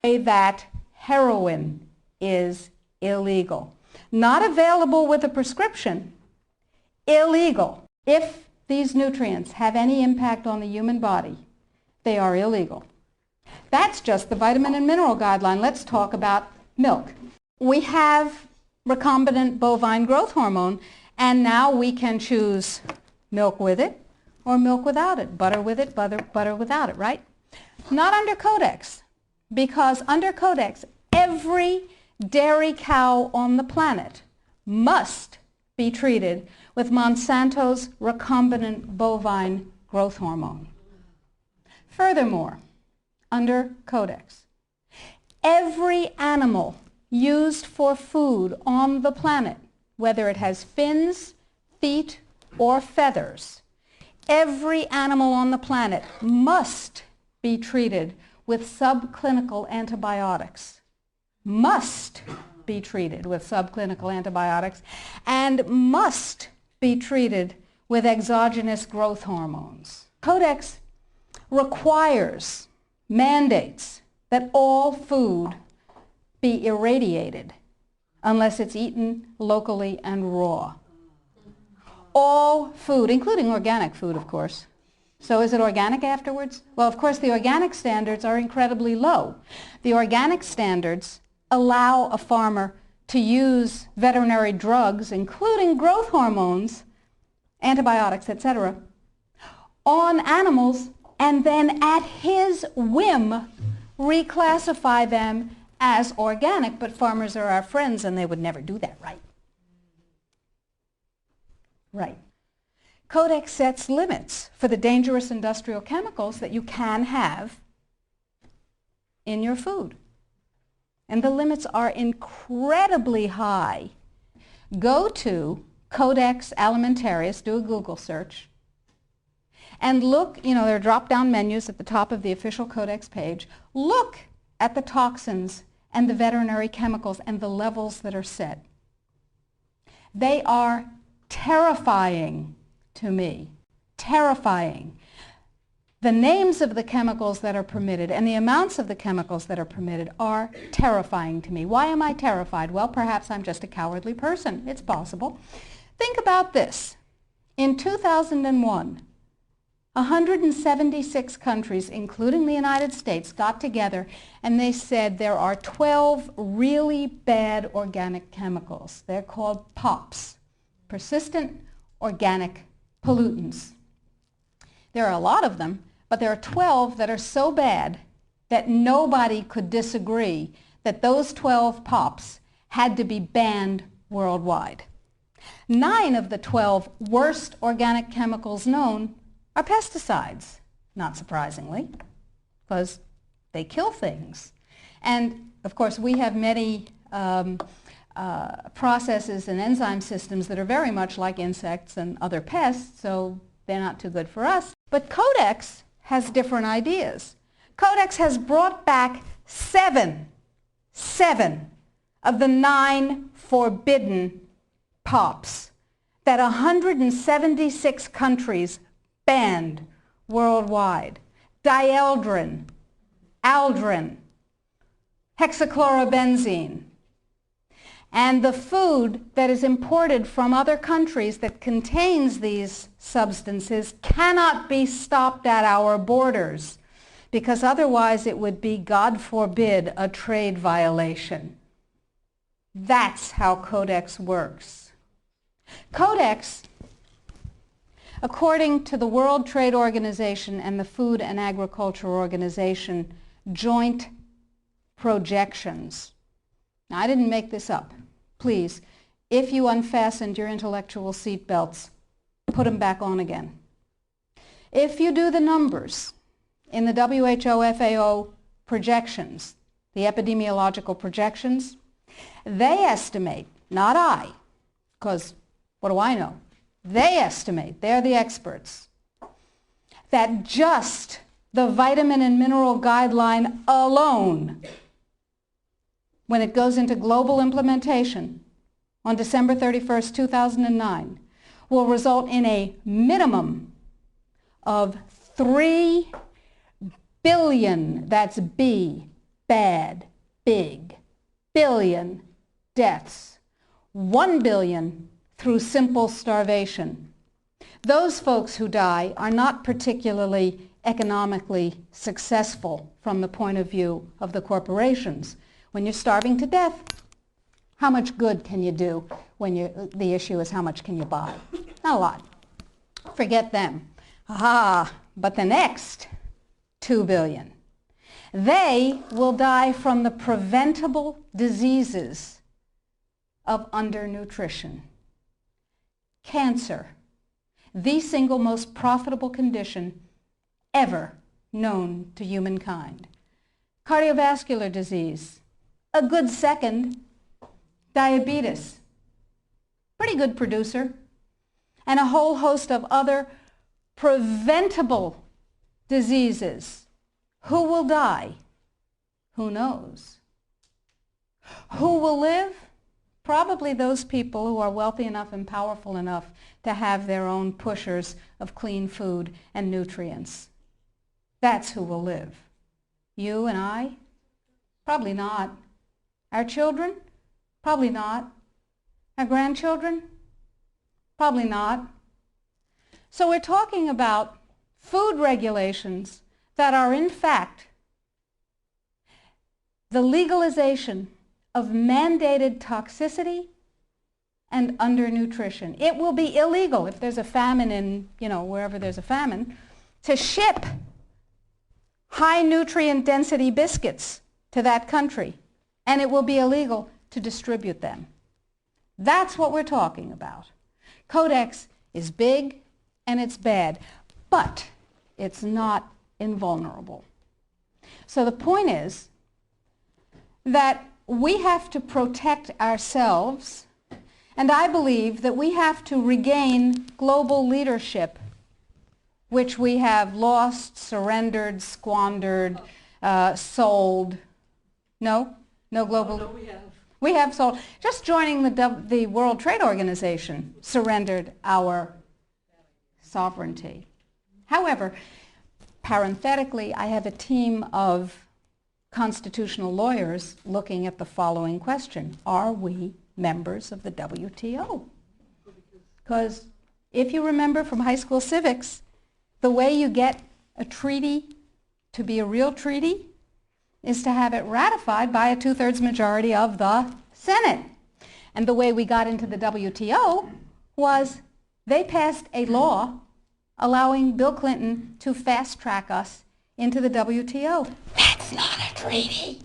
that heroin is illegal. Not available with a prescription, illegal. If these nutrients have any impact on the human body, they are illegal. That's just the vitamin and mineral guideline. Let's talk about milk. We have recombinant bovine growth hormone, and now we can choose milk with it or milk without it, butter with it, butter without it, right? Not under Codex, because under Codex, every dairy cow on the planet must be treated with Monsanto's recombinant bovine growth hormone. Furthermore, under Codex, every animal used for food on the planet, whether it has fins, feet, or feathers, every animal on the planet must be treated with subclinical antibiotics. Must be treated with subclinical antibiotics and must be treated with exogenous growth hormones. Codex requires, mandates that all food be irradiated unless it's eaten locally and raw. All food, including organic food, of course. So is it organic afterwards? Well, of course, the organic standards are incredibly low. The organic standards allow a farmer to use veterinary drugs, including growth hormones, antibiotics, etc., on animals, and then at his whim reclassify them as organic. But farmers are our friends, and they would never do that, right? Right. Codex sets limits for the dangerous industrial chemicals that you can have in your food. And the limits are incredibly high. Go to Codex Alimentarius, do a Google search, and look, there are drop-down menus at the top of the official Codex page. Look at the toxins and the veterinary chemicals and the levels that are set. They are terrifying to me. Terrifying. The names of the chemicals that are permitted and the amounts of the chemicals that are permitted are terrifying to me. Why am I terrified? Well, perhaps I'm just a cowardly person. It's possible. Think about this. In 2001, 176 countries, including the United States, got together and they said there are 12 really bad organic chemicals. They're called POPs, persistent organic pollutants. There are a lot of them, but there are 12 that are so bad that nobody could disagree that those 12 POPs had to be banned worldwide. 9 of the 12 worst organic chemicals known are pesticides, not surprisingly, because they kill things. And of course, we have many processes and enzyme systems that are very much like insects and other pests, so they're not too good for us. But Codex has different ideas. Codex has brought back seven of the 9 forbidden POPs that 176 countries banned worldwide. Dieldrin, aldrin, hexachlorobenzene. And the food that is imported from other countries that contains these substances cannot be stopped at our borders, because otherwise it would be, God forbid, a trade violation. That's how Codex works. Codex, according to the World Trade Organization and the Food and Agriculture Organization joint projections. Now, I didn't make this up. Please, if you unfastened your intellectual seatbelts, put them back on again. If you do the numbers in the WHO-FAO projections, the epidemiological projections, they estimate, not I, because what do I know? They estimate, they're the experts, that just the vitamin and mineral guideline alone, when it goes into global implementation on December 31st, 2009, will result in a minimum of 3 billion, that's B, bad, big, billion deaths. 1 billion through simple starvation. Those folks who die are not particularly economically successful from the point of view of the corporations. When you're starving to death, how much good can you do when the issue is how much can you buy? Not a lot. Forget them. But the next 2 billion, they will die from the preventable diseases of undernutrition. Cancer, the single most profitable condition ever known to humankind. Cardiovascular disease, a good second. Diabetes, pretty good producer. And a whole host of other preventable diseases. Who will die? Who knows? Who will live? Probably those people who are wealthy enough and powerful enough to have their own pushers of clean food and nutrients. That's who will live. You and I? Probably not. Our children? Probably not. Our grandchildren? Probably not. So we're talking about food regulations that are in fact the legalization of mandated toxicity and undernutrition. It will be illegal if there's a famine in, wherever there's a famine, to ship high nutrient density biscuits to that country. And it will be illegal to distribute them. That's what we're talking about. Codex is big and it's bad, but it's not invulnerable. So the point is that we have to protect ourselves, and I believe that we have to regain global leadership, which we have lost, surrendered, squandered, sold. No global. No, we have. We have sold. Just joining the World Trade Organization surrendered our sovereignty. However, parenthetically, I have a team of constitutional lawyers looking at the following question. Are we members of the WTO? Because if you remember from high school civics, the way you get a treaty to be a real treaty is to have it ratified by a 2/3 majority of the Senate. And the way we got into the WTO was they passed a law allowing Bill Clinton to fast-track us into the WTO. That's not a treaty.